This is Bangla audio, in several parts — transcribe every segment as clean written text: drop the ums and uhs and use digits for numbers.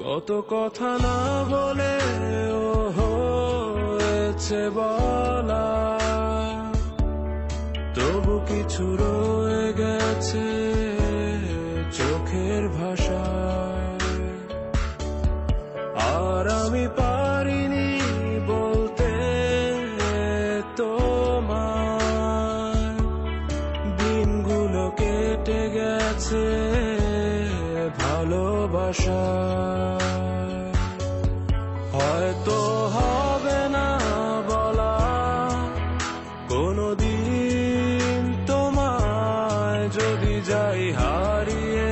কত কথা না বলে ও হয়েছে বলা, তবু কিছু রয়ে গেছে চোখের ভাষায়। আর আমি পারিনি বলতে তোমায়, দিনগুলো কেটে গেছে ভালোবাসায়। হয়তো হবে না বলা কোনদিন তোমায়, যদি যাই হারিয়ে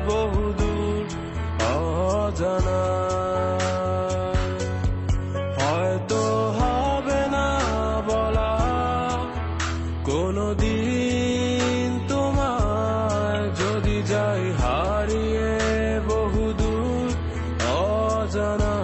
বহুদূর অজানা। হয়তো হবে না বলা কোনদিন তোমায়, যদি যাই হারিয়ে বহুদূর অজানা।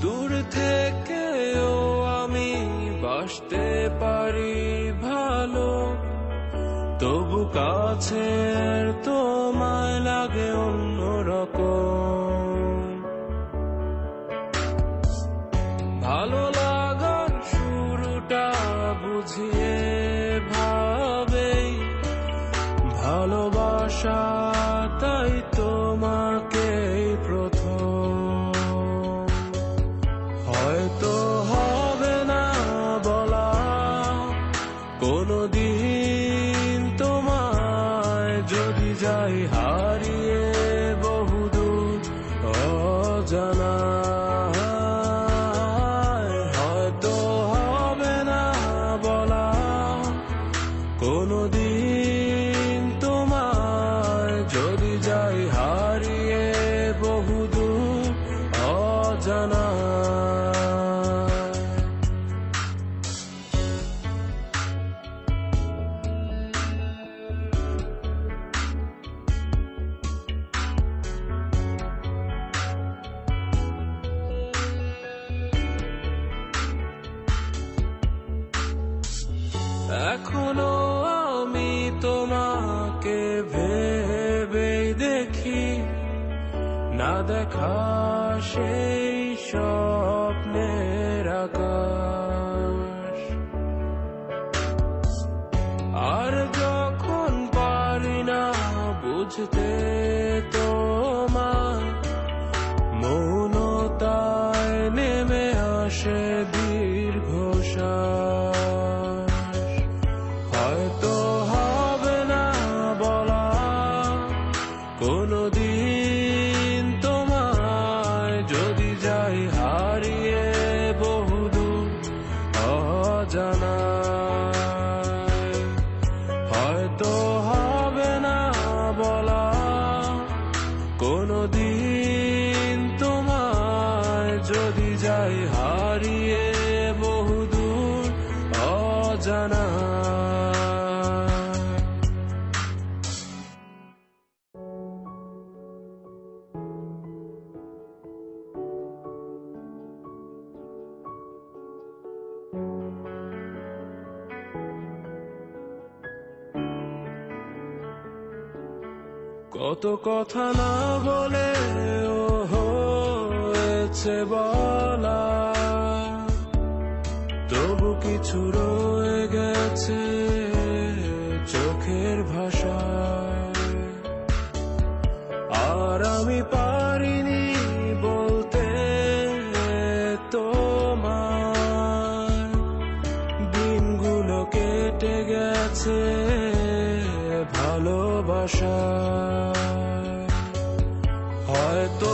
দূর থেকেও আমি বাসতে পারি ভালো, তবু কাছের তোমায় লাগে অন্যরকম। ভালো লাগার শুরুটা বুঝিয়ে ভাবেই ভালোবাসা, তাই তোমাকেই প্রথম। হয়তো হবে না বলা কোনদিন তোমায়, যদি যাই হারিয়ে বহুদূর অজানা। হয়তো হবে না বলা কোনদিন তোমায়, যদি যাই হারিয়ে বহুদূর অজানা। এখনো আমি তোমাকে ভেবেই দেখি, না দেখা সেই স্বপ্নের আকাশ। আর যখন পারি না বুঝতে তোমার, মৌনতায় নেমে আসে দীর্ঘশ্বাস। হয়তো হবে না বলা কোনদিন তোমায়, যদি যাই হারিয়ে বহুদূর অজানা। হয়তো হবে না বলা কোনদিন তোমায়, যদি যাই হারিয়ে বহুদূর অজানা। কত কথা না বলে ও হয়েছে বলা, তবু কিছু রয়ে গেছে চোখের ভাষায়। আর আমি পারিনি বলতে তোমায়, দিনগুলো কেটে গেছে ভালোবাসায়। হয়তো